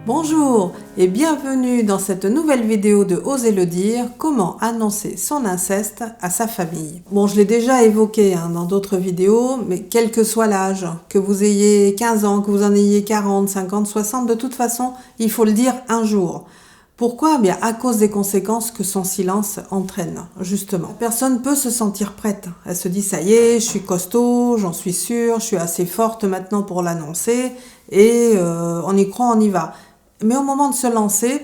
Bonjour et bienvenue dans cette nouvelle vidéo de Oser le dire, comment annoncer son inceste à sa famille. Bon, je l'ai déjà évoqué dans d'autres vidéos, mais quel que soit l'âge, que vous ayez 15 ans, que vous en ayez 40, 50, 60, de toute façon, il faut le dire un jour. Pourquoi? Bien, à cause des conséquences que son silence entraîne, justement. La personne peut se sentir prête. Elle se dit, ça y est, je suis costaud, j'en suis sûre, je suis assez forte maintenant pour l'annoncer, et on y croit, on y va. Mais au moment de se lancer,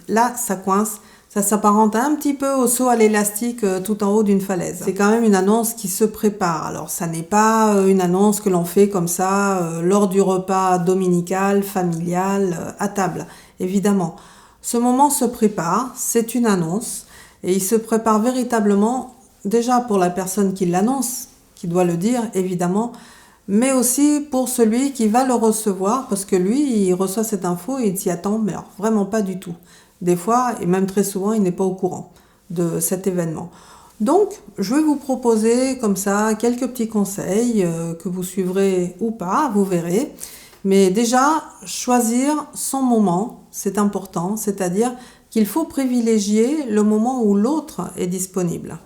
là, ça coince. Ça s'apparente un petit peu au saut à l'élastique tout en haut d'une falaise. C'est quand même une annonce qui se prépare. Alors, ça n'est pas une annonce que l'on fait comme ça lors du repas dominical, familial, à table, évidemment. Ce moment se prépare, c'est une annonce, et il se prépare véritablement déjà pour la personne qui l'annonce, qui doit le dire, évidemment, mais aussi pour celui qui va le recevoir, parce que lui, il reçoit cette info et il s'y attend, mais alors vraiment pas du tout. Des fois, et même très souvent, il n'est pas au courant de cet événement. Donc, je vais vous proposer comme ça quelques petits conseils que vous suivrez ou pas, vous verrez. Mais déjà, choisir son moment, c'est important, c'est-à-dire qu'il faut privilégier le moment où l'autre est disponible.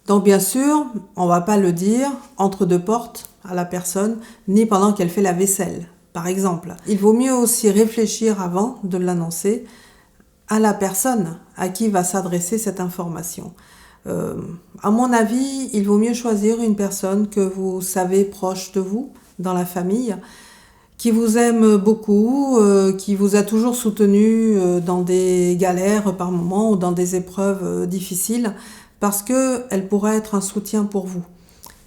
Donc bien sûr, on ne va pas le dire entre deux portes à la personne, ni pendant qu'elle fait la vaisselle, par exemple. Il vaut mieux aussi réfléchir avant de l'annoncer à la personne à qui va s'adresser cette information. À mon avis, il vaut mieux choisir une personne que vous savez proche de vous, dans la famille, qui vous aime beaucoup, qui vous a toujours soutenu dans des galères par moments ou dans des épreuves difficiles, parce qu'elle pourrait être un soutien pour vous.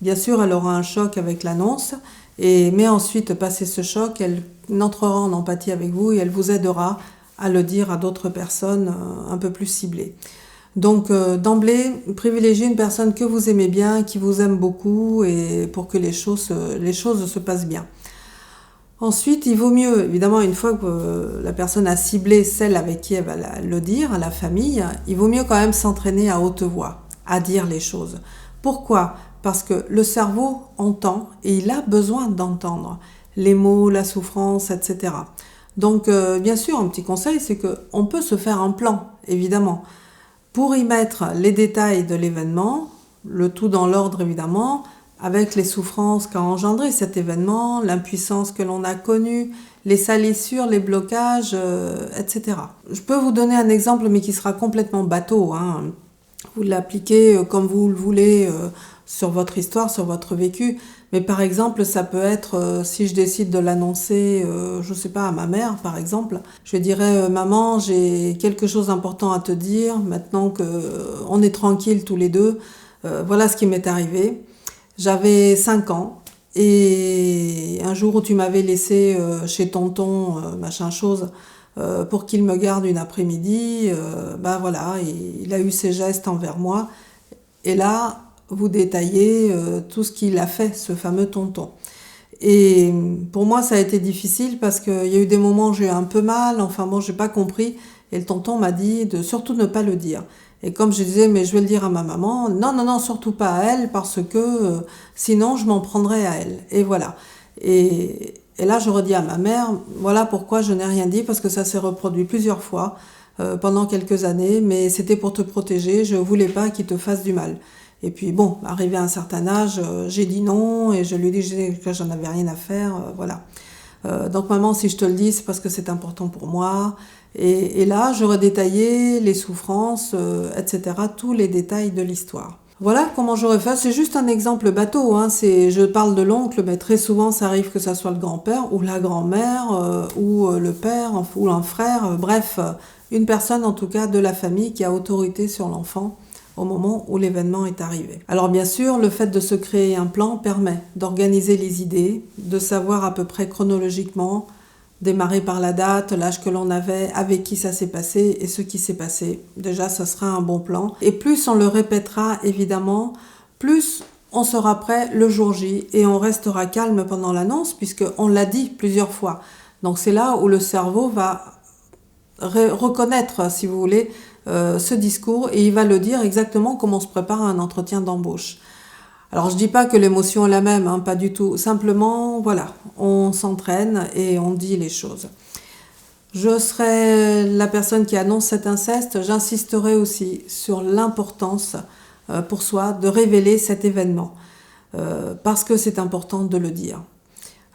Bien sûr, elle aura un choc avec l'annonce, mais ensuite, passé ce choc, elle entrera en empathie avec vous et elle vous aidera à le dire à d'autres personnes un peu plus ciblées. Donc, d'emblée, privilégiez une personne que vous aimez bien, qui vous aime beaucoup, et pour que les choses se passent bien. Ensuite, il vaut mieux, évidemment, une fois que la personne a ciblé celle avec qui elle va le dire, à la famille, il vaut mieux quand même s'entraîner à haute voix, à dire les choses. Pourquoi? Parce que le cerveau entend et il a besoin d'entendre les mots, la souffrance, etc. Donc, bien sûr, un petit conseil, c'est qu'on peut se faire un plan, évidemment, pour y mettre les détails de l'événement, le tout dans l'ordre, évidemment, avec les souffrances qu'a engendré cet événement, l'impuissance que l'on a connue, les salissures, les blocages, etc. Je peux vous donner un exemple, mais qui sera complètement bateau. Vous l'appliquez comme vous le voulez sur votre histoire, sur votre vécu. Mais par exemple, ça peut être, si je décide de l'annoncer, je ne sais pas, à ma mère, par exemple, je dirais, maman, j'ai quelque chose d'important à te dire, maintenant qu'on est tranquilles tous les deux, voilà ce qui m'est arrivé. J'avais 5 ans et un jour où tu m'avais laissé chez tonton, machin chose, pour qu'il me garde une après-midi, voilà, il a eu ses gestes envers moi. Et là, vous détaillez tout ce qu'il a fait, ce fameux tonton. Et pour moi, ça a été difficile parce qu'il y a eu des moments où j'ai eu un peu mal, enfin bon, j'ai pas compris. Et le tonton m'a dit de surtout ne pas le dire. Et comme je disais, mais je vais le dire à ma maman, non, surtout pas à elle, parce que sinon je m'en prendrais à elle. Et voilà. Et là, je redis à ma mère, voilà pourquoi je n'ai rien dit, parce que ça s'est reproduit plusieurs fois pendant quelques années, mais c'était pour te protéger, je voulais pas qu'il te fasse du mal. Et puis bon, arrivé à un certain âge, j'ai dit non, et je lui ai dit que j'en avais rien à faire, voilà. Donc maman, si je te le dis, c'est parce que c'est important pour moi. Et là, j'aurais détaillé les souffrances, etc., tous les détails de l'histoire. Voilà comment j'aurais fait. C'est juste un exemple bateau. Je parle de l'oncle, mais très souvent, ça arrive que ça soit le grand-père ou la grand-mère ou le père ou un frère. Bref, une personne en tout cas de la famille qui a autorité sur l'enfant au moment où l'événement est arrivé. Alors bien sûr, le fait de se créer un plan permet d'organiser les idées, de savoir à peu près chronologiquement, démarrer par la date, l'âge que l'on avait, avec qui ça s'est passé et ce qui s'est passé. Déjà, ce sera un bon plan. Et plus on le répétera, évidemment, plus on sera prêt le jour J et on restera calme pendant l'annonce puisqu'on l'a dit plusieurs fois. Donc c'est là où le cerveau va reconnaître, si vous voulez, ce discours et il va le dire exactement comme on se prépare à un entretien d'embauche. Alors je dis pas que l'émotion est la même, pas du tout. Simplement, voilà, on s'entraîne et on dit les choses. je serai la personne qui annonce cet inceste, j'insisterai aussi sur l'importance pour soi de révéler cet événement, parce que c'est important de le dire.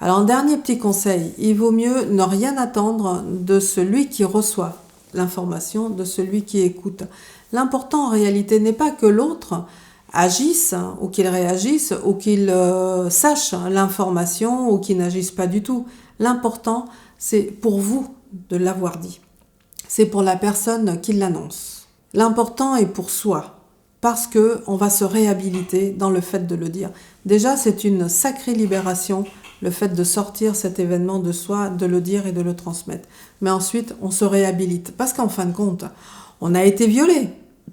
Alors, un dernier petit conseil, il vaut mieux ne rien attendre de celui qui reçoit l'information, de celui qui écoute. L'important en réalité n'est pas que l'autre agisse ou qu'il réagisse ou qu'il sache l'information ou qu'il n'agisse pas du tout. L'important, c'est pour vous de l'avoir dit. C'est pour la personne qui l'annonce. L'important est pour soi, parce qu'on va se réhabiliter dans le fait de le dire. Déjà, c'est une sacrée libération, le fait de sortir cet événement de soi, de le dire et de le transmettre. Mais ensuite, on se réhabilite, parce qu'en fin de compte, on a été violé.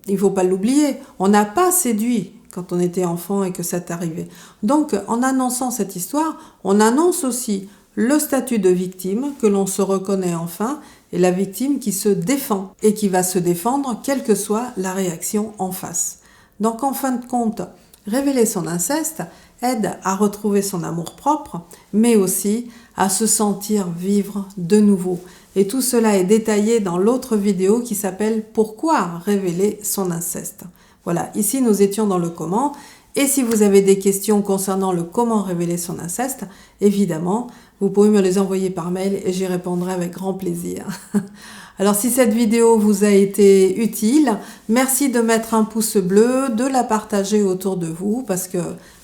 Il ne faut pas l'oublier. On n'a pas séduit quand on était enfant et que ça est arrivé. Donc, en annonçant cette histoire, on annonce aussi le statut de victime, que l'on se reconnaît enfin, et la victime qui se défend, et qui va se défendre quelle que soit la réaction en face. Donc, en fin de compte, révéler son inceste aide à retrouver son amour-propre, mais aussi à se sentir vivre de nouveau. Et tout cela est détaillé dans l'autre vidéo qui s'appelle « Pourquoi révéler son inceste ?» Voilà, ici nous étions dans le comment. Et si vous avez des questions concernant le comment révéler son inceste, évidemment, vous pouvez me les envoyer par mail et j'y répondrai avec grand plaisir. Alors si cette vidéo vous a été utile, merci de mettre un pouce bleu, de la partager autour de vous parce que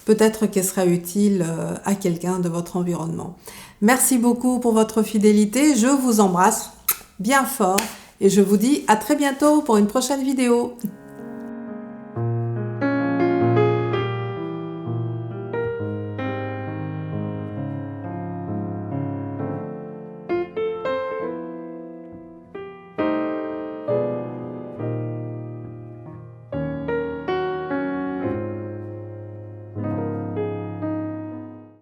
peut-être qu'elle sera utile à quelqu'un de votre environnement. Merci beaucoup pour votre fidélité, je vous embrasse bien fort et je vous dis à très bientôt pour une prochaine vidéo.